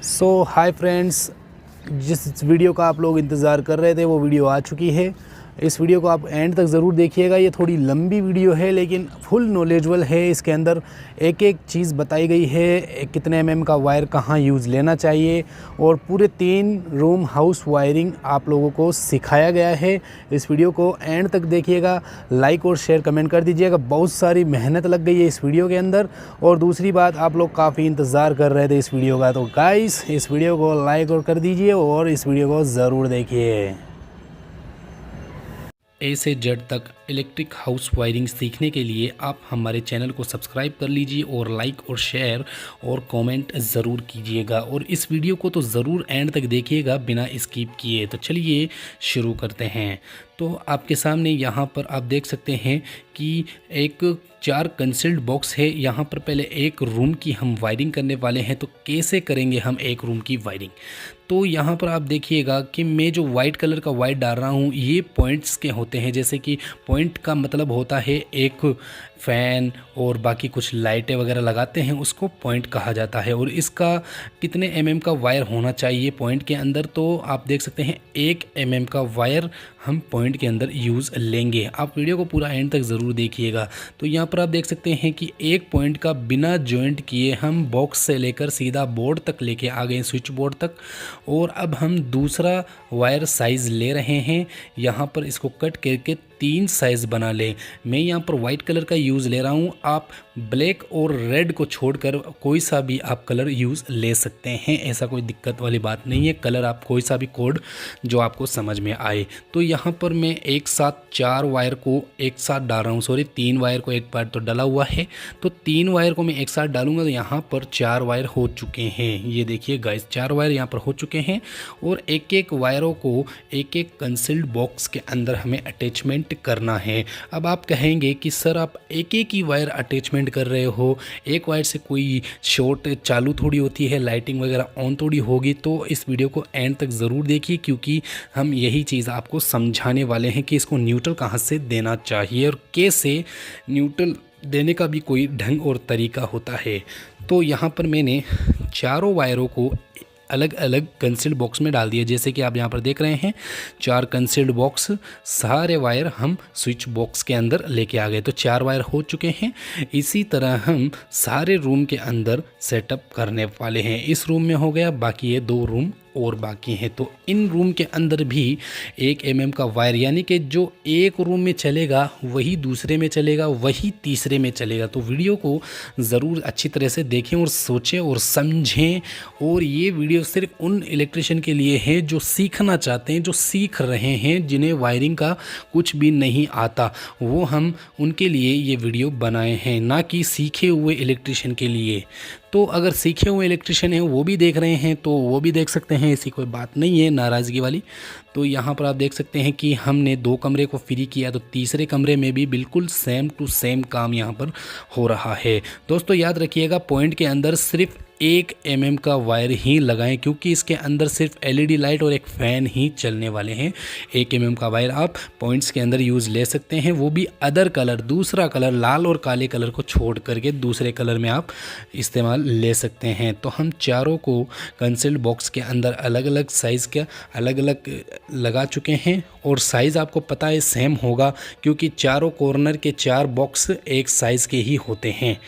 Hi friends, जिस video का आप लोग इंतज़ार कर रहे थे वो वीडियो आ चुकी है। इस वीडियो को आप एंड तक ज़रूर देखिएगा। ये थोड़ी लंबी वीडियो है लेकिन फुल नॉलेजबल है। इसके अंदर एक एक चीज़ बताई गई है, कितने एमएम का वायर कहाँ यूज़ लेना चाहिए और पूरे 3 रूम हाउस वायरिंग आप लोगों को सिखाया गया है। इस वीडियो को एंड तक देखिएगा, लाइक और शेयर कमेंट कर दीजिएगा। बहुत सारी मेहनत लग गई है इस वीडियो के अंदर। और दूसरी बात, आप लोग काफ़ी इंतज़ार कर रहे थे इस वीडियो का, तो गाइस इस वीडियो को लाइक और कर दीजिए और इस वीडियो को ज़रूर देखिए। ए से जेड तक इलेक्ट्रिक हाउस वायरिंग सीखने के लिए आप हमारे चैनल को सब्सक्राइब कर लीजिए और लाइक और शेयर और कमेंट ज़रूर कीजिएगा। और इस वीडियो को तो ज़रूर एंड तक देखिएगा बिना स्किप किए। तो चलिए शुरू करते हैं। तो आपके सामने यहाँ पर आप देख सकते हैं कि एक 4 कंसील्ड बॉक्स है। यहाँ पर पहले एक रूम की हम वायरिंग करने वाले हैं। तो कैसे करेंगे हम एक रूम की वायरिंग? तो यहाँ पर आप देखिएगा कि मैं जो वाइट कलर का वायर डाल रहा हूँ ये पॉइंट्स के होते हैं। जैसे कि पॉइंट का मतलब होता है एक फ़ैन और बाकी कुछ लाइटें वगैरह लगाते हैं, उसको पॉइंट कहा जाता है। और इसका कितने एमएम का वायर होना चाहिए पॉइंट के अंदर, तो आप देख सकते हैं 1 एमएम का वायर हम पॉइंट के अंदर यूज़ लेंगे। आप वीडियो को पूरा एंड तक ज़रूर देखिएगा। तो यहाँ पर आप देख सकते हैं कि एक पॉइंट का बिना जॉइंट किए हम बॉक्स से लेकर सीधा बोर्ड तक लेके आ गए, स्विच बोर्ड तक। और अब हम दूसरा वायर साइज़ ले रहे हैं। यहाँ पर इसको कट करके 3 साइज़ बना लें। मैं यहाँ पर वाइट कलर का यूज़ ले रहा हूँ। आप ब्लैक और रेड को छोड़कर कोई सा भी आप कलर यूज़ ले सकते हैं, ऐसा कोई दिक्कत वाली बात नहीं है। कलर आप कोई सा भी कोड जो आपको समझ में आए। तो यहाँ पर मैं एक साथ 4 वायर को एक साथ डाल रहा हूँ। सॉरी, 3 वायर को, एक पार्ट तो डला हुआ है, तो 3 वायर को मैं एक साथ डालूंगा। तो यहाँ पर 4 वायर हो चुके हैं। ये देखिए गाइस, 4 वायर यहाँ पर हो चुके हैं। और एक एक वायरों को एक एक कंसील्ड बॉक्स के अंदर हमें अटैचमेंट करना है। अब आप कहेंगे कि सर आप एक एक ही वायर अटैचमेंट कर रहे हो, एक वायर से कोई शॉर्ट चालू थोड़ी होती है, लाइटिंग वगैरह ऑन थोड़ी होगी। तो इस वीडियो को एंड तक ज़रूर देखिए, क्योंकि हम यही चीज़ आपको समझाने वाले हैं कि इसको न्यूट्रल कहाँ से देना चाहिए और कैसे न्यूट्रल देने का भी कोई ढंग और तरीका होता है। तो यहाँ पर मैंने चारों वायरों को अलग अलग कंसील्ड बॉक्स में डाल दिया। जैसे कि आप यहाँ पर देख रहे हैं 4 कंसील्ड बॉक्स, सारे वायर हम स्विच बॉक्स के अंदर लेके आ गए। तो 4 वायर हो चुके हैं। इसी तरह हम सारे रूम के अंदर सेटअप करने वाले हैं। इस रूम में हो गया, बाकी ये 2 रूम और बाकी हैं। तो इन रूम के अंदर भी 1 एमएम का वायर, यानी कि जो एक रूम में चलेगा वही दूसरे में चलेगा, वही तीसरे में चलेगा। तो वीडियो को ज़रूर अच्छी तरह से देखें और सोचें और समझें। और ये वीडियो सिर्फ उन इलेक्ट्रिशियन के लिए है जो सीखना चाहते हैं, जो सीख रहे हैं, जिन्हें वायरिंग का कुछ भी नहीं आता। वो हम उनके लिए ये वीडियो बनाए हैं, ना कि सीखे हुए इलेक्ट्रिशियन के लिए। तो अगर सीखे हुए इलेक्ट्रिशियन हैं वो भी देख रहे हैं तो वो भी देख सकते हैं, ऐसी कोई बात नहीं है नाराज़गी वाली। तो यहाँ पर आप देख सकते हैं कि हमने 2 कमरे को फ्री किया, तो तीसरे कमरे में भी बिल्कुल सेम टू सेम काम यहाँ पर हो रहा है। दोस्तों याद रखिएगा, पॉइंट के अंदर सिर्फ 1 एमएम का वायर ही लगाएं, क्योंकि इसके अंदर सिर्फ एलईडी लाइट और एक फ़ैन ही चलने वाले हैं। 1 एमएम का वायर आप पॉइंट्स के अंदर यूज़ ले सकते हैं, वो भी अदर कलर, दूसरा कलर, लाल और काले कलर को छोड़ करके दूसरे कलर में आप इस्तेमाल ले सकते हैं। तो हम चारों को कंसील्ड बॉक्स के अंदर अलग अलग साइज़ का अलग अलग लगा चुके हैं। और साइज़ आपको पता है सेम होगा, क्योंकि चारों कॉर्नर के 4 बॉक्स एक साइज़ के ही होते हैं।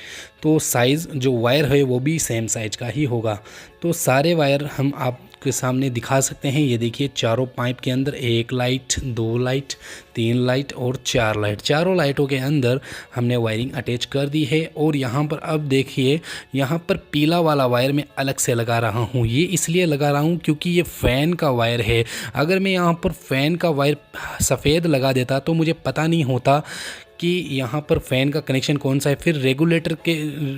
तो साइज़ जो वायर है वो भी सेम साइज का ही होगा। तो सारे वायर हम आपके सामने दिखा सकते हैं। ये देखिए, चारों पाइप के अंदर 1 लाइट, 2 लाइट, 3 लाइट और 4 लाइट, चारों लाइटों के अंदर हमने वायरिंग अटैच कर दी है। और यहाँ पर अब देखिए, यहाँ पर पीला वाला वायर मैं अलग से लगा रहा हूँ। ये इसलिए लगा रहा हूँ क्योंकि ये फ़ैन का वायर है। अगर मैं यहाँ पर फ़ैन का वायर सफ़ेद लगा देता तो मुझे पता नहीं होता कि यहाँ पर फ़ैन का कनेक्शन कौन सा है। फिर रेगुलेटर के,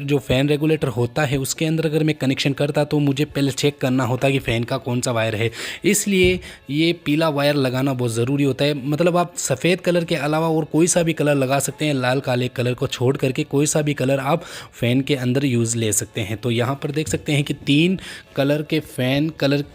जो फ़ैन रेगुलेटर होता है उसके अंदर अगर मैं कनेक्शन करता तो मुझे पहले चेक करना होता कि फ़ैन का कौन सा वायर है। इसलिए ये पीला वायर लगाना बहुत ज़रूरी होता है। मतलब आप सफ़ेद कलर के अलावा और कोई सा भी कलर लगा सकते हैं, लाल काले कलर को छोड़ करके कोई सा भी कलर आप फ़ैन के अंदर यूज़ ले सकते हैं। तो यहाँ पर देख सकते हैं कि 3 कलर के फ़ैन कलर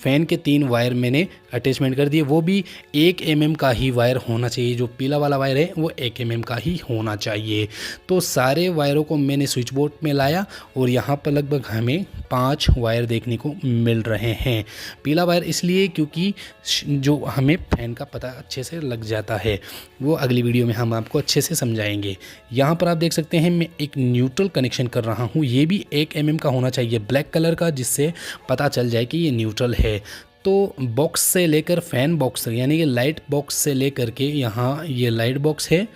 फ़ैन के 3 वायर मैंने अटैचमेंट कर दिए, वो भी 1 mm का ही वायर होना चाहिए। जो पीला वाला वायर है वो 1 mm का ही होना चाहिए। तो सारे वायरों को मैंने स्विच बोर्ड में लाया और यहाँ पर लगभग हमें 5 वायर देखने को मिल रहे हैं। पीला वायर इसलिए क्योंकि जो हमें फ़ैन का पता अच्छे से लग जाता है, वो अगली वीडियो में हम आपको अच्छे से समझाएंगे। यहाँ पर आप देख सकते हैं मैं एक न्यूट्रल कनेक्शन कर रहा हूँ, ये भी 1 mm का होना चाहिए ब्लैक कलर का, जिससे पता चल जाए कि ये न्यूट्रल है। तो बॉक्स से लेकर फ़ैन बॉक्स यानी कि लाइट बॉक्स से लेकर के यहाँ ये लाइट बॉक्स है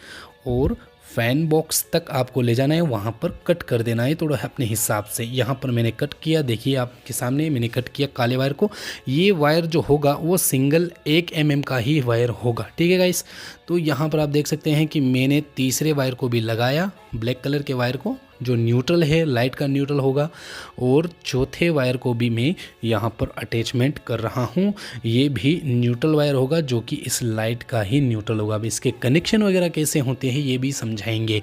और फ़ैन बॉक्स तक आपको ले जाना है, वहाँ पर कट कर देना है थोड़ा अपने हिसाब से। यहाँ पर मैंने कट किया, देखिए आपके सामने मैंने कट किया काले वायर को। ये वायर जो होगा वो सिंगल 1 mm का ही वायर होगा, ठीक है गाइस। तो यहाँ पर आप देख सकते हैं कि मैंने तीसरे वायर को भी लगाया, ब्लैक कलर के वायर को जो न्यूट्रल है, लाइट का न्यूट्रल होगा, और चौथे वायर को भी मैं यहाँ पर अटैचमेंट कर रहा हूँ। ये भी न्यूट्रल वायर होगा जो कि इस लाइट का ही न्यूट्रल होगा। अब इसके कनेक्शन वगैरह कैसे होते हैं ये भी समझाएंगे।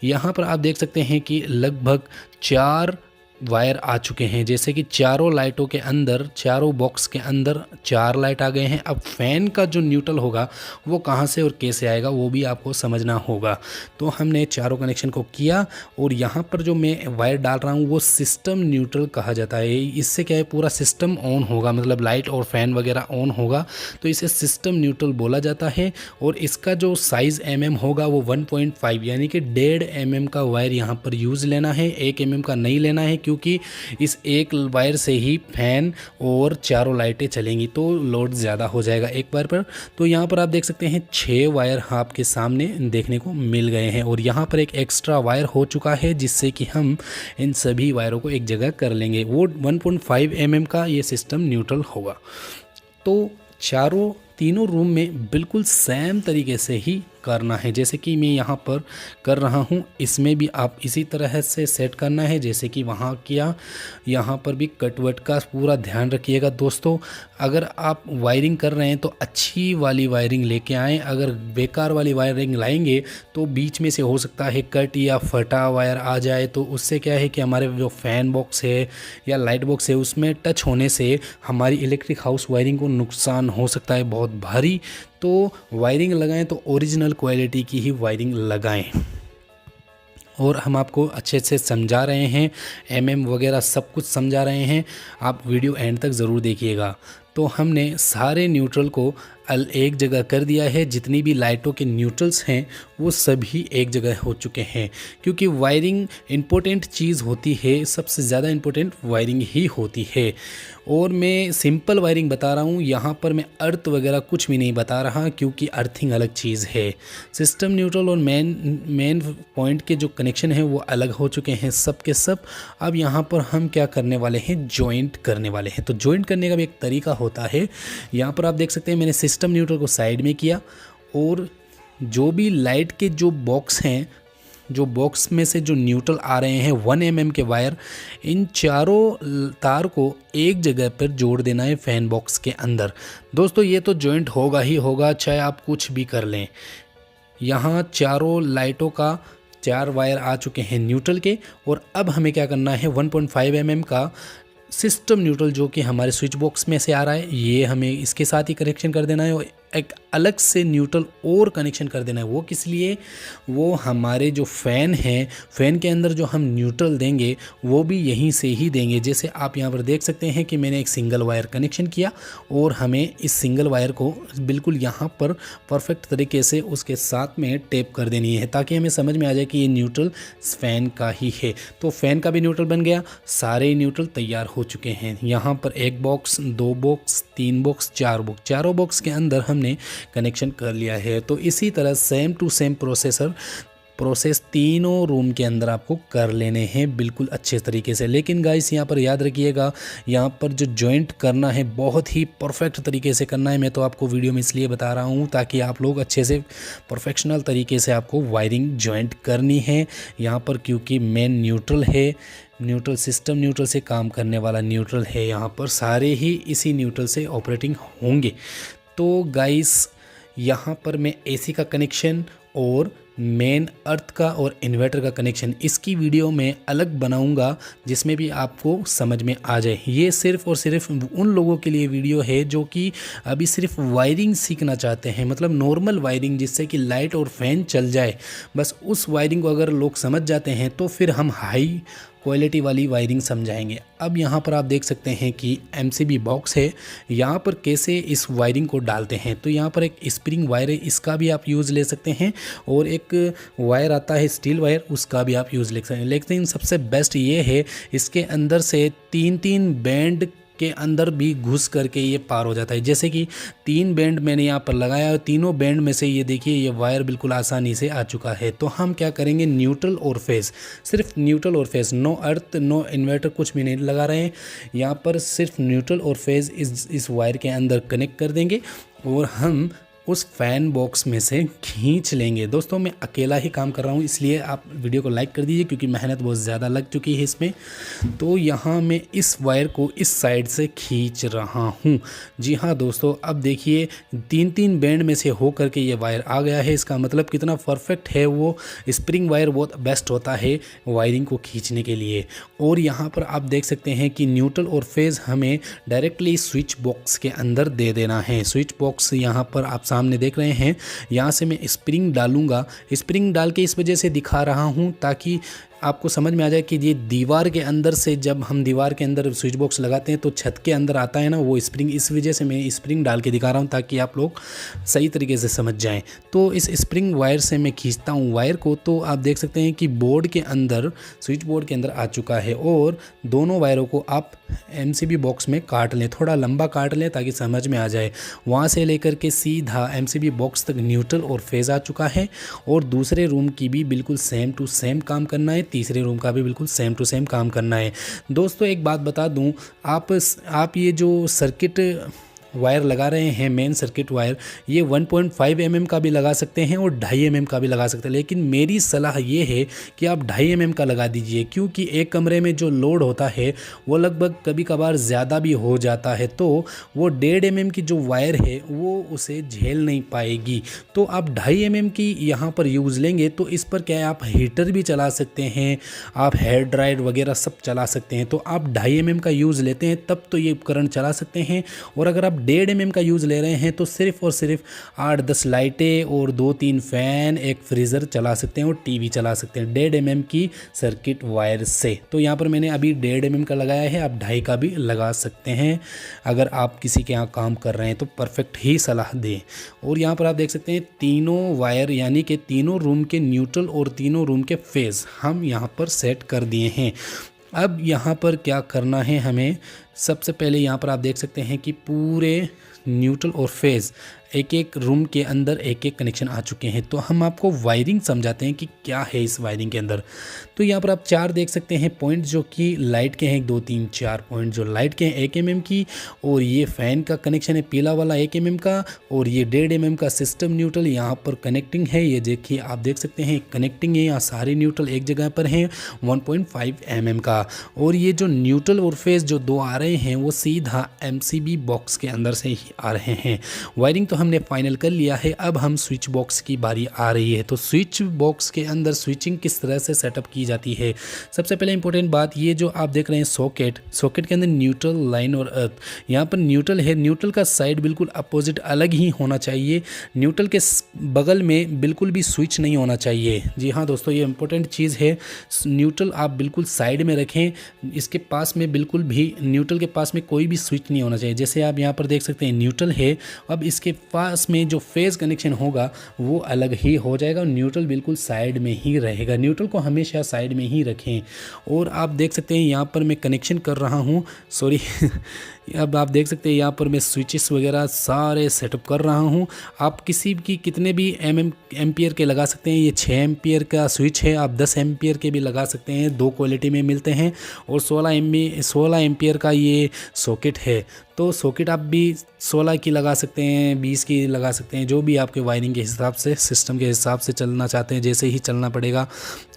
यहाँ पर आप देख सकते हैं कि लगभग 4 वायर आ चुके हैं, जैसे कि चारों लाइटों के अंदर, चारों बॉक्स के अंदर 4 लाइट आ गए हैं। अब फ़ैन का जो न्यूट्रल होगा वो कहाँ से और कैसे आएगा वो भी आपको समझना होगा। तो हमने चारों कनेक्शन को किया और यहाँ पर जो मैं वायर डाल रहा हूँ वो सिस्टम न्यूट्रल कहा जाता है। इससे क्या है, पूरा सिस्टम ऑन होगा, मतलब लाइट और फ़ैन वगैरह ऑन होगा, तो इसे सिस्टम न्यूट्रल बोला जाता है। और इसका जो साइज़ होगा वो 1.5 यानी कि 1.5 mm का वायर यहाँ पर यूज़ लेना है, 1 mm का नहीं लेना है, क्योंकि इस एक वायर से ही फैन और चारों लाइटें चलेंगी तो लोड ज़्यादा हो जाएगा एक वायर पर। तो यहाँ पर आप देख सकते हैं 6 वायर आपके सामने देखने को मिल गए हैं और यहाँ पर एक एक्स्ट्रा वायर हो चुका है, जिससे कि हम इन सभी वायरों को एक जगह कर लेंगे। वो 1.5 mm का ये सिस्टम न्यूट्रल होगा। तो तीनों रूम में बिल्कुल सेम तरीके से ही करना है, जैसे कि मैं यहाँ पर कर रहा हूँ। इसमें भी आप इसी तरह से सेट करना है जैसे कि वहाँ किया। यहाँ पर भी कटवट का पूरा ध्यान रखिएगा दोस्तों। अगर आप वायरिंग कर रहे हैं तो अच्छी वाली वायरिंग लेके आएँ। अगर बेकार वाली वायरिंग लाएंगे तो बीच में से हो सकता है कट या फटा वायर आ जाए, तो उससे क्या है कि हमारे जो फ़ैन बॉक्स है या लाइट बॉक्स है उसमें टच होने से हमारी इलेक्ट्रिक हाउस वायरिंग को नुकसान हो सकता है बहुत भारी। तो वायरिंग लगाएं तो ओरिजिनल क्वालिटी की ही वायरिंग लगाएं। और हम आपको अच्छे से समझा रहे हैं, MM वगैरह सब कुछ समझा रहे हैं, आप वीडियो एंड तक ज़रूर देखिएगा। तो हमने सारे न्यूट्रल को एक जगह कर दिया है। जितनी भी लाइटों के न्यूट्रल्स हैं वो सभी एक जगह हो चुके हैं, क्योंकि वायरिंग इम्पोर्टेंट चीज़ होती है, सबसे ज़्यादा इम्पोर्टेंट वायरिंग ही होती है। और मैं सिंपल वायरिंग बता रहा हूँ, यहाँ पर मैं अर्थ वगैरह कुछ भी नहीं बता रहा, क्योंकि अर्थिंग अलग चीज़ है। सिस्टम न्यूट्रल और मेन पॉइंट के जो कनेक्शन हैं वो अलग हो चुके हैं सब के सब। अब यहाँ पर हम क्या करने वाले हैं, जॉइंट करने वाले हैं। तो जॉइंट करने का भी एक तरीका होता है। यहाँ पर आप देख सकते हैं मैंने सिस्टम न्यूट्रल को साइड में किया और जो भी लाइट के जो बॉक्स हैं, जो बॉक्स में से जो न्यूट्रल आ रहे हैं 1 mm के वायर, इन चारों तार को एक जगह पर जोड़ देना है फैन बॉक्स के अंदर। दोस्तों ये तो जॉइंट होगा ही होगा, चाहे आप कुछ भी कर लें। यहाँ चारों लाइटों का 4 वायर आ चुके हैं न्यूट्रल के, और अब हमें क्या करना है, 1.5 mm का सिस्टम न्यूट्रल जो कि हमारे स्विच बॉक्स में से आ रहा है, ये हमें इसके साथ ही कनेक्शन कर देना है। और एक अलग से न्यूट्रल और कनेक्शन कर देना है। वो किस लिए, वो हमारे जो फ़ैन हैं, फ़ैन के अंदर जो हम न्यूट्रल देंगे वो भी यहीं से ही देंगे। जैसे आप यहाँ पर देख सकते हैं कि मैंने एक सिंगल वायर कनेक्शन किया और हमें इस सिंगल वायर को बिल्कुल यहाँ पर परफेक्ट तरीके से उसके साथ में टेप कर देनी है, ताकि हमें समझ में आ जाए कि ये न्यूट्रल फ़ैन का ही है। तो फ़ैन का भी न्यूट्रल बन गया, सारे न्यूट्रल तैयार हो चुके हैं। यहाँ पर 1 बॉक्स, 2 बॉक्स, 3 बॉक्स, 4 बॉक्स, चारों बॉक्स के अंदर हमने कनेक्शन कर लिया है। तो इसी तरह सेम टू सेम प्रोसेस तीनों रूम के अंदर आपको कर लेने हैं बिल्कुल अच्छे तरीके से। लेकिन गाइस यहाँ पर याद रखिएगा, यहाँ पर जो जॉइंट करना है बहुत ही परफेक्ट तरीके से करना है। मैं तो आपको वीडियो में इसलिए बता रहा हूँ ताकि आप लोग अच्छे से प्रोफेशनल तरीके से आपको वायरिंग जॉइंट करनी है यहाँ पर, क्योंकि मेन न्यूट्रल है, न्यूट्रल सिस्टम न्यूट्रल से काम करने वाला न्यूट्रल है। यहाँ पर सारे ही इसी न्यूट्रल से ऑपरेटिंग होंगे। तो गाइस यहाँ पर मैं AC का कनेक्शन और मेन अर्थ का और इन्वर्टर का कनेक्शन, इसकी वीडियो मैं अलग बनाऊंगा जिसमें भी आपको समझ में आ जाए। ये सिर्फ़ और सिर्फ उन लोगों के लिए वीडियो है जो कि अभी सिर्फ वायरिंग सीखना चाहते हैं, मतलब नॉर्मल वायरिंग जिससे कि लाइट और फैन चल जाए। बस उस वायरिंग को अगर लोग समझ जाते हैं तो फिर हम हाई क्वालिटी वाली वायरिंग समझाएंगे। अब यहाँ पर आप देख सकते हैं कि एमसीबी बॉक्स है। यहाँ पर कैसे इस वायरिंग को डालते हैं, तो यहाँ पर एक स्प्रिंग वायर है, इसका भी आप यूज़ ले सकते हैं, और एक वायर आता है स्टील वायर, उसका भी आप यूज़ ले सकते हैं। लेकिन सबसे बेस्ट ये है इसके अंदर से 3-3 बैंड के अंदर भी घुस करके ये पार हो जाता है। जैसे कि 3 बैंड मैंने यहाँ पर लगाया और तीनों बैंड में से ये देखिए ये वायर बिल्कुल आसानी से आ चुका है। तो हम क्या करेंगे, न्यूट्रल और फेस, सिर्फ न्यूट्रल और फेस, नो अर्थ नो इन्वर्टर कुछ भी नहीं लगा रहे हैं। यहाँ पर सिर्फ न्यूट्रल और फेस इस वायर के अंदर कनेक्ट कर देंगे और हम उस फ़ैन बॉक्स में से खींच लेंगे। दोस्तों मैं अकेला ही काम कर रहा हूँ, इसलिए आप वीडियो को लाइक कर दीजिए क्योंकि मेहनत बहुत ज़्यादा लग चुकी है इसमें। तो यहाँ मैं इस वायर को इस साइड से खींच रहा हूँ। जी हाँ दोस्तों, अब देखिए 3-3 बैंड में से हो करके ये वायर आ गया है। इसका मतलब कितना परफेक्ट है, वो स्प्रिंग वायर बहुत बेस्ट होता है वायरिंग को खींचने के लिए। और यहाँ पर आप देख सकते हैं कि न्यूट्रल और फेज़ हमें डायरेक्टली स्विच बॉक्स के अंदर दे देना है। स्विच बॉक्स यहाँ पर आप सामने देख रहे हैं, यहाँ से मैं स्प्रिंग डालूंगा। स्प्रिंग डाल के इस वजह से दिखा रहा हूँ ताकि आपको समझ में आ जाए कि ये दीवार के अंदर से, जब हम दीवार के अंदर स्विच बॉक्स लगाते हैं तो छत के अंदर आता है ना वो स्प्रिंग, इस वजह से मैं स्प्रिंग डाल के दिखा रहा हूँ ताकि आप लोग सही तरीके से समझ जाएं। तो इस स्प्रिंग वायर से मैं खींचता हूँ वायर को, तो आप देख सकते हैं कि बोर्ड के अंदर, स्विच बोर्ड के अंदर आ चुका है। और दोनों वायरों को आप एमसीबी बॉक्स में काट लें, थोड़ा लंबा काट लें ताकि समझ में आ जाए। वहाँ से लेकर के सीधा एमसीबी बॉक्स तक न्यूट्रल और फेज़ आ चुका है। और दूसरे रूम की भी बिल्कुल सेम टू सेम काम करना है, तीसरे रूम का भी बिल्कुल सेम टू सेम काम करना है। दोस्तों एक बात बता दूं, आप ये जो सर्किट वायर लगा रहे हैं, मेन सर्किट वायर, ये 1.5 mm का भी लगा सकते हैं और 2.5 mm का भी लगा सकते हैं। लेकिन मेरी सलाह ये है कि आप 2.5 mm का लगा दीजिए, क्योंकि एक कमरे में जो लोड होता है वो लगभग कभी कभार ज़्यादा भी हो जाता है, तो वो 1.5 mm की जो वायर है वो उसे झेल नहीं पाएगी। तो आप 2.5 mm की यहाँ पर यूज़ लेंगे तो इस पर क्या है, आप हीटर भी चला सकते हैं, आप हेयर ड्रायर वगैरह सब चला सकते हैं। तो आप 2.5 mm का यूज़ लेते हैं तब तो ये उपकरण चला सकते हैं। और अगर आप 1.5 mm का यूज़ ले रहे हैं तो सिर्फ और सिर्फ 8-10 लाइटें और 2-3 फ़ैन, एक फ्रीज़र चला सकते हैं और टीवी चला सकते हैं 1.5 mm की सर्किट वायर से। तो यहाँ पर मैंने अभी 1.5 mm का लगाया है, आप 2.5 का भी लगा सकते हैं अगर आप किसी के यहाँ काम कर रहे हैं तो परफेक्ट ही सलाह दें। और यहाँ पर आप देख सकते हैं तीनों वायर यानी कि तीनों रूम के न्यूट्रल और तीनों रूम के फेज़ हम यहाँ पर सेट कर दिए हैं। अब यहाँ पर क्या करना है हमें, सबसे पहले यहाँ पर आप देख सकते हैं कि पूरे न्यूट्रल और फेज़ एक एक रूम के अंदर एक एक कनेक्शन आ चुके हैं। तो हम आपको वायरिंग समझाते हैं कि क्या है इस वायरिंग के अंदर। तो यहाँ पर आप 4 देख सकते हैं पॉइंट जो कि लाइट के हैं, 1 2 3 4 पॉइंट जो लाइट के हैं 1 mm की, और ये फ़ैन का कनेक्शन है पीला वाला 1 mm का, और ये 1.5 mm का सिस्टम न्यूट्रल यहाँ पर कनेक्टिंग है। ये देखिए आप देख सकते हैं कनेक्टिंग है, यहाँ सारे न्यूट्रल एक जगह पर हैं 1.5 mm का। और ये जो न्यूट्रल और फेज़ जो 2 आ रहे हैं वो सीधा एमसीबी बॉक्स के अंदर से ही आ रहे हैं। वायरिंग तो हमने फाइनल कर लिया है, अब हम स्विच बॉक्स की बारी आ रही है। तो स्विच बॉक्स के अंदर स्विचिंग किस तरह से सेटअप की जाती है, सबसे पहले इंपॉर्टेंट बात, ये जो आप देख रहे हैं सॉकेट के अंदर न्यूट्रल, लाइन और अर्थ, यहाँ पर न्यूट्रल है, न्यूट्रल का साइड बिल्कुल अपोजिट अलग ही होना चाहिए, न्यूट्रल के बगल में बिल्कुल भी स्विच नहीं होना चाहिए। जी हाँ दोस्तों, ये इंपॉर्टेंट चीज़ है, न्यूट्रल आप बिल्कुल साइड में रखें, इसके पास में बिल्कुल भी न्यूट्रल के पास में कोई भी स्विच नहीं होना चाहिए। जैसे आप यहाँ पर देख सकते हैं न्यूट्रल है, अब इसके पास में जो फेज़ कनेक्शन होगा वो अलग ही हो जाएगा, न्यूट्रल बिल्कुल साइड में ही रहेगा। न्यूट्रल को हमेशा साइड में ही रखें। और आप देख सकते हैं यहाँ पर मैं कनेक्शन कर रहा हूँ, सॉरी अब आप देख सकते हैं यहाँ पर मैं स्विचेस वगैरह सारे सेटअप कर रहा हूँ। आप किसी की कितने भी एम्पियर के लगा सकते हैं, ये 6 एम्पियर का स्विच है, आप 10 एम्पियर के भी लगा सकते हैं, 2 क्वालिटी में मिलते हैं। और 16 एम्पियर का ये सॉकेट है। तो सॉकेट आप भी 16 की लगा सकते हैं, 20 की लगा सकते हैं, जो भी आपके वायरिंग के हिसाब से, सिस्टम के हिसाब से चलना चाहते हैं जैसे ही चलना पड़ेगा।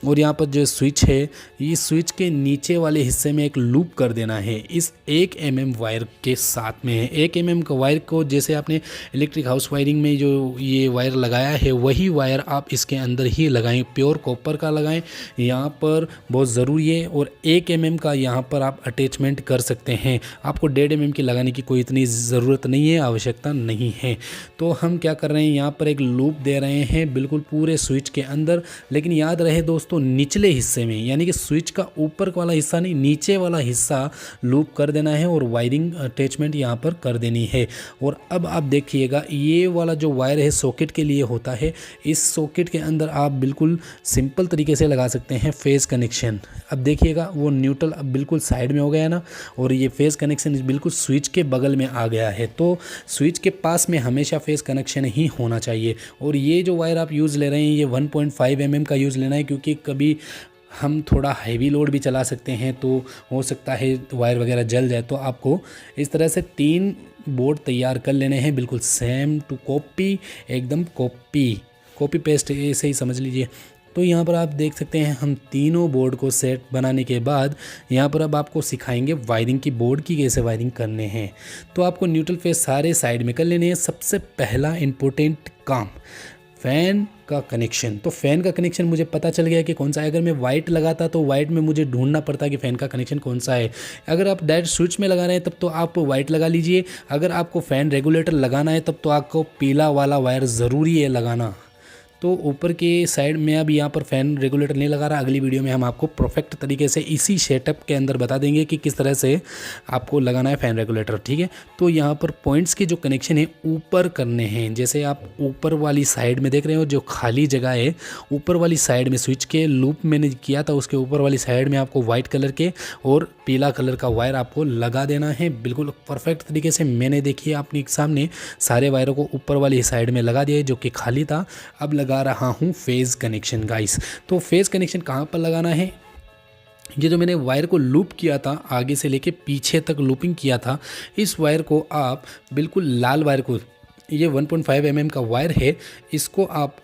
और यहाँ पर जो स्विच है, ये स्विच के नीचे वाले हिस्से में एक लूप कर देना है इस 1 mm वायर के साथ में है। 1 mm का वायर को जैसे आपने इलेक्ट्रिक हाउस वायरिंग में जो ये वायर लगाया है वही वायर आप इसके अंदर ही लगाएं, प्योर कॉपर का लगाएं, यहाँ पर बहुत ज़रूरी है। और 1 mm का यहाँ पर आप अटैचमेंट कर सकते हैं, आपको 1.5 mm की लगाने की कोई इतनी ज़रूरत नहीं है, आवश्यकता नहीं है। तो हम क्या कर रहे हैं, यहाँ पर एक लूप दे रहे हैं बिल्कुल पूरे स्विच के अंदर। लेकिन याद रहे दोस्तों, निचले हिस्से में, यानी कि स्विच का ऊपर वाला हिस्सा नहीं, नीचे वाला हिस्सा लूप कर देना है और वायरिंग अटैचमेंट यहाँ पर कर देनी है। और अब आप देखिएगा, ये वाला जो वायर है सॉकेट के लिए होता है, इस सॉकेट के अंदर आप बिल्कुल सिंपल तरीके से लगा सकते हैं फेज़ कनेक्शन। अब देखिएगा वो न्यूट्रल अब बिल्कुल साइड में हो गया ना, और ये फेज़ कनेक्शन बिल्कुल स्विच के बगल में आ गया है। तो स्विच के पास में हमेशा फेज़ कनेक्शन ही होना चाहिए। और ये जो वायर आप यूज़ ले रहे हैं, ये 1.5 mm का यूज़ लेना है, क्योंकि कभी हम थोड़ा हैवी लोड भी चला सकते हैं, तो हो सकता है वायर वगैरह जल जाए। तो आपको इस तरह से 3 बोर्ड तैयार कर लेने हैं, बिल्कुल सेम टू कॉपी, एकदम कॉपी पेस्ट ऐसे ही समझ लीजिए। तो यहाँ पर आप देख सकते हैं, हम तीनों बोर्ड को सेट बनाने के बाद यहाँ पर अब आपको सिखाएंगे वायरिंग की, बोर्ड की कैसे वायरिंग करने हैं। तो आपको न्यूट्रल फेस सारे साइड में कर लेने हैं। सबसे पहला इम्पोर्टेंट काम, फ़ैन का कनेक्शन। तो फ़ैन का कनेक्शन मुझे पता चल गया कि कौन सा है। अगर मैं वाइट लगाता तो वाइट में मुझे ढूंढना पड़ता कि फ़ैन का कनेक्शन कौन सा है। अगर आप डायरेक्ट स्विच में लगा रहे हैं तब तो आप वाइट लगा लीजिए। अगर आपको फ़ैन रेगुलेटर लगाना है तब तो आपको पीला वाला वायर ज़रूरी है लगाना। तो ऊपर के साइड में अब यहाँ पर फ़ैन रेगुलेटर नहीं लगा रहा। अगली वीडियो में हम आपको परफेक्ट तरीके से इसी सेटअप के अंदर बता देंगे कि किस तरह से आपको लगाना है फ़ैन रेगुलेटर, ठीक है। तो यहाँ पर पॉइंट्स के जो कनेक्शन है ऊपर करने हैं। जैसे आप ऊपर वाली साइड में देख रहे हो जो खाली जगह है, ऊपर वाली साइड में स्विच के लूप मैंने किया था, उसके ऊपर वाली साइड में आपको वाइट कलर के और पीला कलर का वायर आपको लगा देना है बिल्कुल परफेक्ट तरीके से। मैंने देखिए अपने सामने सारे वायरों को ऊपर वाली साइड में लगा दिया है जो कि खाली था। अब लगा रहा हूं फेज़ कनेक्शन गाइस। तो फेज़ कनेक्शन कहां पर लगाना है, ये जो मैंने वायर को लूप किया था, आगे से लेके पीछे तक लूपिंग किया था, इस वायर को आप बिल्कुल लाल वायर को, ये 1.5 mm का वायर है, इसको आप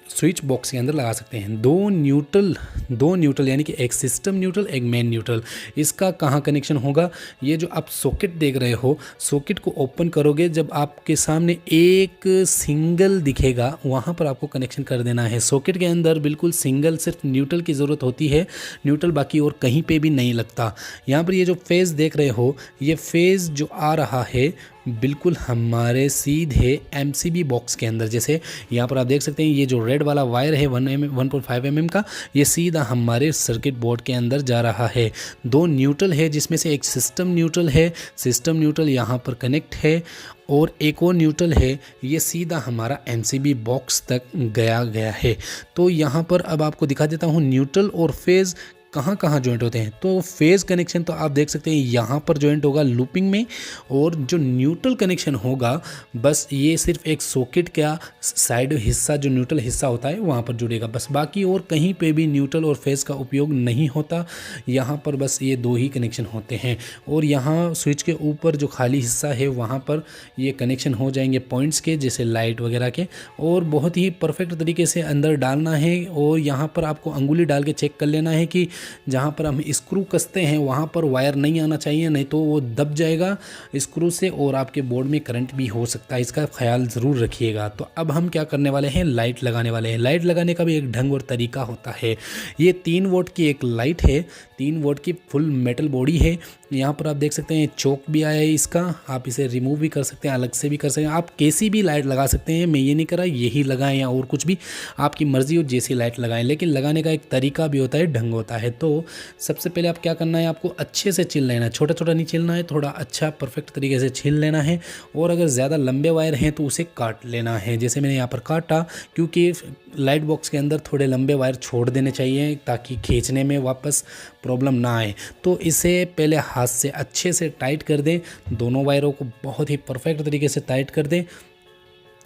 स्विच बॉक्स के अंदर लगा सकते हैं। दो न्यूट्रल यानी कि एक सिस्टम न्यूट्रल, एक मेन न्यूट्रल। इसका कहाँ कनेक्शन होगा, ये जो आप सॉकेट देख रहे हो, सॉकेट को ओपन करोगे जब आपके सामने एक सिंगल दिखेगा वहाँ पर आपको कनेक्शन कर देना है। सॉकेट के अंदर बिल्कुल सिंगल, सिर्फ न्यूट्रल की ज़रूरत होती है, न्यूट्रल बाकी और कहीं पे भी नहीं लगता। यहाँ पर ये जो फेज़ देख रहे हो, ये फेज़ जो आ रहा है बिल्कुल हमारे सीधे MCB बॉक्स के अंदर। जैसे यहाँ पर आप देख सकते हैं, ये जो रेड वाला वायर है 1.5 mm का, ये सीधा हमारे सर्किट बोर्ड के अंदर जा रहा है। 2 न्यूट्रल है जिसमें से एक सिस्टम न्यूट्रल है, सिस्टम न्यूट्रल यहाँ पर कनेक्ट है, और एक और न्यूट्रल है, ये सीधा हमारा MCB बॉक्स तक गया है। तो यहाँ पर अब आपको दिखा देता हूँ न्यूट्रल और फेज़ कहाँ कहाँ ज्वाइंट होते हैं। तो फेज़ कनेक्शन तो आप देख सकते हैं यहाँ पर ज्वाइंट होगा लूपिंग में, और जो न्यूट्रल कनेक्शन होगा बस ये सिर्फ एक सॉकेट का साइड हिस्सा, जो न्यूट्रल हिस्सा होता है वहाँ पर जुड़ेगा बस, बाकी और कहीं पे भी न्यूट्रल और फेज़ का उपयोग नहीं होता। यहाँ पर बस ये 2 ही कनेक्शन होते हैं। और यहाँ स्विच के ऊपर जो खाली हिस्सा है वहाँ पर ये कनेक्शन हो जाएंगे पॉइंट्स के, जैसे लाइट वगैरह के, और बहुत ही परफेक्ट तरीके से अंदर डालना है। और यहाँ पर आपको अंगुली डाल के चेक कर लेना है कि जहाँ पर हम स्क्रू कसते हैं वहाँ पर वायर नहीं आना चाहिए, नहीं तो वो दब जाएगा स्क्रू से और आपके बोर्ड में करंट भी हो सकता है, इसका ख्याल ज़रूर रखिएगा। तो अब हम क्या करने वाले हैं, लाइट लगाने वाले हैं। लाइट लगाने का भी एक ढंग और तरीका होता है। ये 3 वोल्ट की एक लाइट है, 3 वोल्ट की फुल मेटल बॉडी है। यहाँ पर आप देख सकते हैं चौक भी आया है इसका, आप इसे रिमूव भी कर सकते हैं, अलग से भी कर सकते हैं, आप कैसी भी लाइट लगा सकते हैं। मैं ये नहीं कर रहा यही लगाएं या और कुछ भी, आपकी मर्ज़ी हो जैसी लाइट लगाएं, लेकिन लगाने का एक तरीका भी होता है, ढंग होता है। तो सबसे पहले आप क्या करना है, आपको अच्छे से छील लेना है, छोटा छोटा नहीं छीलना है, थोड़ा अच्छा परफेक्ट तरीके से छील लेना है। और अगर ज़्यादा लंबे वायर हैं तो उसे काट लेना है, जैसे मैंने यहाँ पर काटा, क्योंकि लाइट बॉक्स के अंदर थोड़े लंबे वायर छोड़ देने चाहिए ताकि खींचने में वापस प्रॉब्लम ना आए। तो इसे पहले हाथ से अच्छे से टाइट कर दें, दोनों वायरों को बहुत ही परफेक्ट तरीके से टाइट कर दें।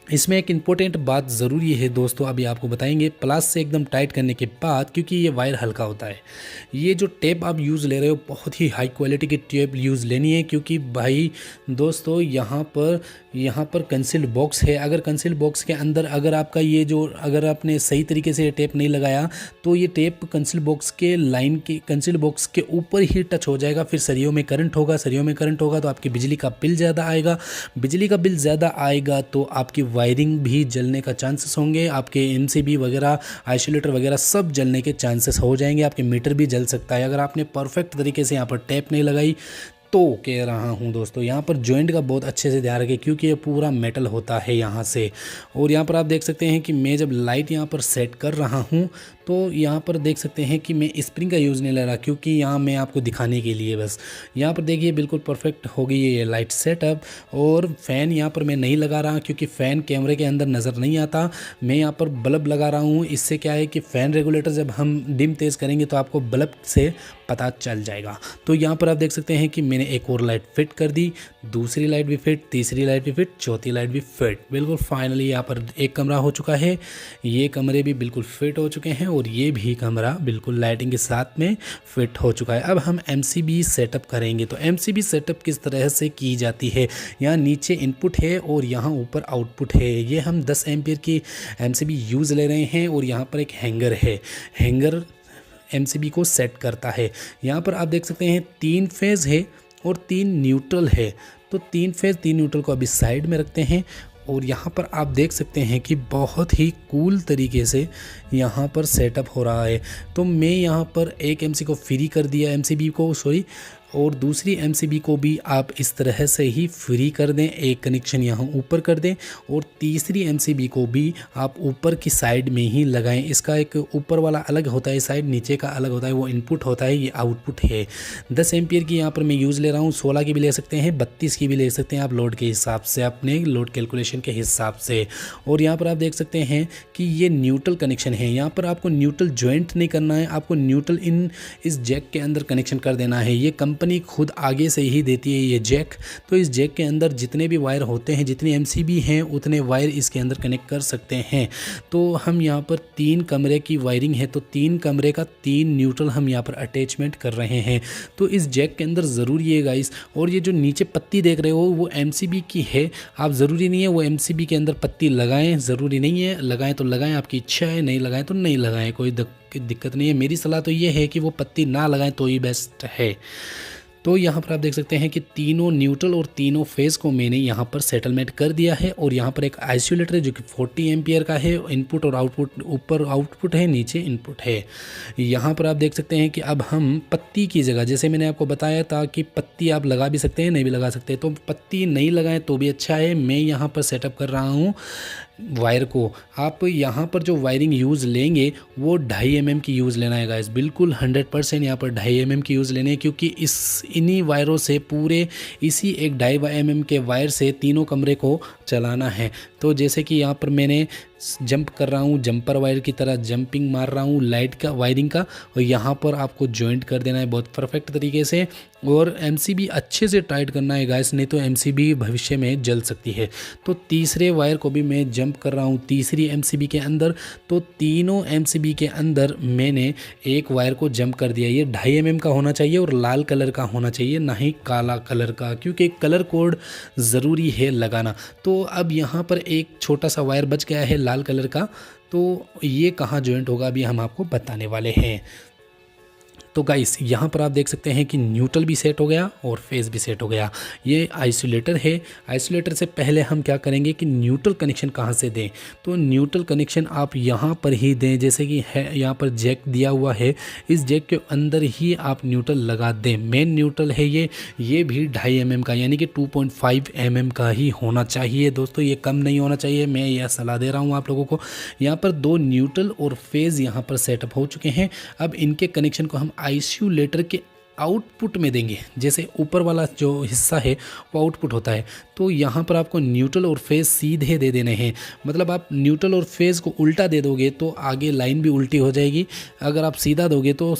इसमें एक इम्पोर्टेंट बात ज़रूरी है दोस्तों, अभी आपको बताएंगे। प्लस से एकदम टाइट करने के बाद, क्योंकि ये वायर हल्का होता है, ये जो टेप आप यूज़ ले रहे हो बहुत ही हाई क्वालिटी की टेप यूज़ लेनी है, क्योंकि भाई दोस्तों यहाँ पर कंसील्ड बॉक्स है। अगर कंसील्ड बॉक्स के अंदर अगर आपका ये जो, अगर आपने सही तरीके से ये टेप नहीं लगाया तो ये टेप कंसील्ड बॉक्स के लाइन के, कंसील्ड बॉक्स के ऊपर ही टच हो जाएगा, फिर सरियों में करंट होगा, सरियों में करंट होगा तो आपकी बिजली का बिल ज़्यादा आएगा, बिजली का बिल ज़्यादा आएगा तो आपकी वायरिंग भी जलने का चांसेस होंगे, आपके एमसीबी वगैरह, आइसोलेटर वगैरह सब जलने के चांसेस हो जाएंगे, आपके मीटर भी जल सकता है अगर आपने परफेक्ट तरीके से यहाँ पर टैप नहीं लगाई तो। कह रहा हूँ दोस्तों, यहाँ पर जॉइंट का बहुत अच्छे से ध्यान रखें, क्योंकि ये पूरा मेटल होता है यहाँ से। और यहाँ पर आप देख सकते हैं कि मैं जब लाइट यहाँ पर सेट कर रहा हूँ तो यहाँ पर देख सकते हैं कि मैं स्प्रिंग का यूज़ नहीं ले रहा, क्योंकि यहाँ मैं आपको दिखाने के लिए बस। यहाँ पर देखिए बिल्कुल परफेक्ट हो गई है ये लाइट सेटअप। और फ़ैन यहाँ पर मैं नहीं लगा रहा, क्योंकि फ़ैन कैमरे के अंदर नज़र नहीं आता। मैं यहाँ पर बल्ब लगा रहा हूँ, इससे क्या है कि फ़ैन रेगुलेटर जब हम डिम तेज़ करेंगे तो आपको बल्ब से पता चल जाएगा। तो यहाँ पर आप देख सकते हैं कि मैंने एक और लाइट फिट कर दी, दूसरी लाइट भी फिट, तीसरी लाइट भी फिट, चौथी लाइट भी फिट। बिल्कुल फाइनली यहाँ पर एक कमरा हो चुका है, ये कमरे भी बिल्कुल फिट हो चुके हैं और ये भी कमरा बिल्कुल लाइटिंग के साथ में फिट हो चुका है। अब हम एमसीबी सेटअप करेंगे। तो एमसीबी सेटअप किस तरह से की जाती है, यहाँ नीचे इनपुट है और यहाँ ऊपर आउटपुट है। ये हम 10 एम्पियर की एमसीबी यूज़ ले रहे हैं और यहाँ पर एक हैंगर है, हैंगर एमसीबी को सेट करता है। यहाँ पर आप देख सकते हैं 3 फेज़ है और 3 न्यूट्रल है। तो 3 फेज़ 3 न्यूट्रल को अभी साइड में रखते हैं और यहाँ पर आप देख सकते हैं कि बहुत ही कूल तरीके से यहाँ पर सेटअप हो रहा है। तो मैं यहाँ पर एक एमसी को फ्री कर दिया, एमसीबी को सॉरी, और दूसरी एमसीबी को भी आप इस तरह से ही फ्री कर दें, एक कनेक्शन यहाँ ऊपर कर दें और तीसरी एमसीबी को भी आप ऊपर की साइड में ही लगाएं। इसका एक ऊपर वाला अलग होता है साइड, नीचे का अलग होता है, वो इनपुट होता है, ये आउटपुट है। 10 एम्पियर की यहाँ पर मैं यूज़ ले रहा हूँ, 16 की भी ले सकते हैं, 32 की भी ले सकते हैं आप लोड के हिसाब से, अपने लोड कैलकुलेशन के हिसाब से। और यहाँ पर आप देख सकते हैं कि ये न्यूट्रल कनेक्शन है। यहाँ पर आपको न्यूट्रल ज्वाइंट नहीं करना है, आपको न्यूट्रल इस जैक के अंदर कनेक्शन कर देना है। ये कंपनी खुद आगे से ही देती है ये जैक। तो इस जैक के अंदर जितने भी वायर होते हैं, जितनी एमसीबी हैं उतने वायर इसके अंदर कनेक्ट कर सकते हैं। तो हम यहाँ पर 3 कमरे की वायरिंग है, तो 3 कमरे का 3 न्यूट्रल हम यहाँ पर अटैचमेंट कर रहे हैं। तो इस जैक के अंदर ज़रूरी है गाइस। और ये जो नीचे पत्ती देख रहे हो वो एमसीबी की है, आप ज़रूरी नहीं है वो एमसीबी के अंदर पत्ती लगाएं, ज़रूरी नहीं है, लगाएं तो लगाएं, आपकी इच्छा है, नहीं लगाएं तो नहीं लगाएं, कोई दिक्कत नहीं है। मेरी सलाह तो ये है कि वो पत्ती ना लगाएं तो ही बेस्ट है। तो यहाँ पर आप देख सकते हैं कि तीनों न्यूट्रल और तीनों फेज़ को मैंने यहाँ पर सेटलमेंट कर दिया है। और यहाँ पर एक आइसोलेटर है जो कि 40 एम्पियर का है, इनपुट और आउटपुट, ऊपर आउटपुट है, नीचे इनपुट है। यहाँ पर आप देख सकते हैं कि अब हम पत्ती की जगह, जैसे मैंने आपको बताया था कि पत्ती आप लगा भी सकते हैं, नहीं भी लगा सकते, तो पत्ती नहीं लगाएं तो भी अच्छा है। मैं यहाँ पर सेटअप कर रहा हूँ वायर को। आप यहाँ पर जो वायरिंग यूज़ लेंगे वो 2.5 mm की यूज़ लेना है गाइस, बिल्कुल 100% यहाँ पर 2.5 mm की यूज़ लेने हैं, क्योंकि इन्हीं वायरों से पूरे इसी एक 2.5 mm के वायर से तीनों कमरे को चलाना है। तो जैसे कि यहाँ पर मैंने जंप कर रहा हूँ, जंपर वायर की तरह जंपिंग मार रहा हूँ लाइट का, वायरिंग का, और यहाँ पर आपको जॉइंट कर देना है बहुत परफेक्ट तरीके से। और एमसीबी अच्छे से टाइट करना है गाइस, नहीं तो एमसीबी भविष्य में जल सकती है। तो तीसरे वायर को भी मैं जंप कर रहा हूँ तीसरी एमसीबी के अंदर। तो तीनों एमसीबी के अंदर मैंने एक वायर को जंप कर दिया। ये 2.5 mm का होना चाहिए और लाल कलर का होना चाहिए, ना ही काला कलर का, क्योंकि कलर कोड ज़रूरी है लगाना। तो अब यहाँ पर एक छोटा सा वायर बच गया है लाल कलर का, तो ये कहाँ जॉइंट होगा अभी हम आपको बताने वाले हैं। तो गाइस यहाँ पर आप देख सकते हैं कि न्यूट्रल भी सेट हो गया और फेज़ भी सेट हो गया। ये आइसोलेटर है। आइसोलेटर से पहले हम क्या करेंगे कि न्यूट्रल कनेक्शन कहाँ से दें, तो न्यूट्रल कनेक्शन आप यहाँ पर ही दें। जैसे कि है यहाँ पर जैक दिया हुआ है, इस जैक के अंदर ही आप न्यूट्रल लगा दें। मेन न्यूट्रल है ये भी 2.5 mm का, यानी कि 2.5 mm का ही होना चाहिए दोस्तों, ये कम नहीं होना चाहिए। मैं यह सलाह दे रहा हूँ आप लोगों को। यहाँ पर 2 न्यूट्रल और फेज़ यहाँ पर सेटअप हो चुके हैं। अब इनके कनेक्शन को हम आइसोलेटर के आउटपुट में देंगे, जैसे ऊपर वाला जो हिस्सा है वो आउटपुट होता है, तो यहाँ पर आपको न्यूट्रल और फेज़ सीधे दे देने हैं। मतलब आप न्यूट्रल और फेज़ को उल्टा दे दोगे तो आगे लाइन भी उल्टी हो जाएगी, अगर आप सीधा दोगे तो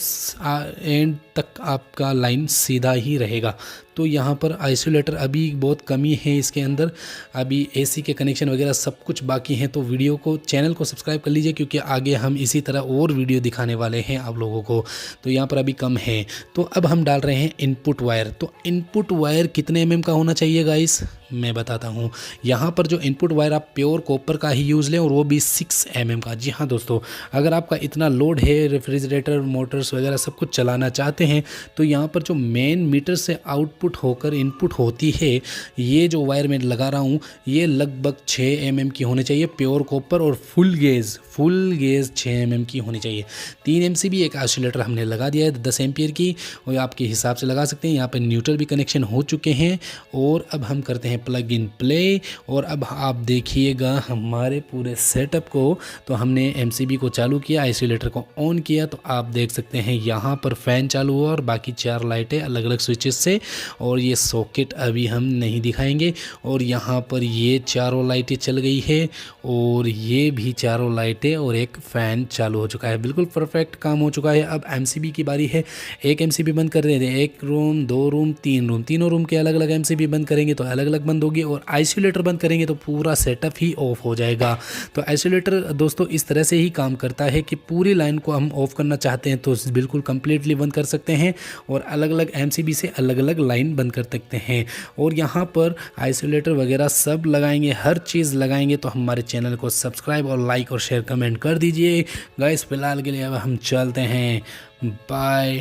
एंड तक आपका लाइन सीधा ही रहेगा। तो यहाँ पर आइसोलेटर अभी बहुत कमी है इसके अंदर, अभी एसी के कनेक्शन वगैरह सब कुछ बाकी हैं। तो वीडियो को, चैनल को सब्सक्राइब कर लीजिए, क्योंकि आगे हम इसी तरह और वीडियो दिखाने वाले हैं आप लोगों को। तो यहाँ पर अभी कम है। तो अब हम डाल रहे हैं इनपुट वायर। तो इनपुट वायर कितने mm का होना चाहिए गाइस, मैं बताता हूँ। यहाँ पर जो इनपुट वायर आप प्योर कॉपर का ही यूज़ लें, और वो भी 6 mm का। जी हाँ दोस्तों, अगर आपका इतना लोड है, रेफ्रिजरेटर, मोटर्स वगैरह सब कुछ चलाना चाहते हैं, तो यहाँ पर जो मेन मीटर से आउटपुट होकर इनपुट होती है, ये जो वायर मैं लगा रहा हूँ, ये लगभग 6 mm की होनी चाहिए प्योर कॉपर, और फुल गेज 6 mm की होनी चाहिए। 3 MCB एक आइसोलेटर हमने लगा दिया है 10 एम्पियर की, और आपके हिसाब से लगा सकते हैं। यहाँ पर न्यूट्रल भी कनेक्शन हो चुके हैं, और अब हम करते हैं प्लग इन प्ले। और अब आप देखिएगा हमारे पूरे सेटअप को। तो हमने MCB को चालू किया, आइसोलेटर को ऑन किया, तो आप देख सकते हैं यहाँ पर फ़ैन चालू हुआ और बाकी 4 लाइटें अलग अलग स्विचेस से। और ये सॉकेट अभी हम नहीं दिखाएंगे। और यहाँ पर ये चारों लाइटें चल गई है, और ये भी चारों लाइटें, और एक फ़ैन चालू हो चुका है। बिल्कुल परफेक्ट काम हो चुका है। अब MCB की बारी है। एक MCB बंद कर देते हैं, 1 रूम 2 रूम 3 रूम, तीनों रूम के अलग अलग MCB बंद करेंगे तो अलग अलग बंद होगी, और आइसोलेटर बंद करेंगे तो पूरा सेटअप ही ऑफ हो जाएगा। तो आइसोलेटर दोस्तों इस तरह से ही काम करता है कि पूरी लाइन को हम ऑफ करना चाहते हैं तो बिल्कुल कंप्लीटली बंद कर सकते हैं, और अलग अलग MCB से अलग अलग लाइन बंद कर सकते हैं। और यहाँ पर आइसोलेटर वगैरह सब लगाएंगे, हर चीज़ लगाएंगे। तो हमारे चैनल को सब्सक्राइब और लाइक और शेयर कमेंट कर दीजिए गाइस। फिलहाल के लिए अब हम चलते हैं, बाय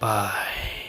बाय।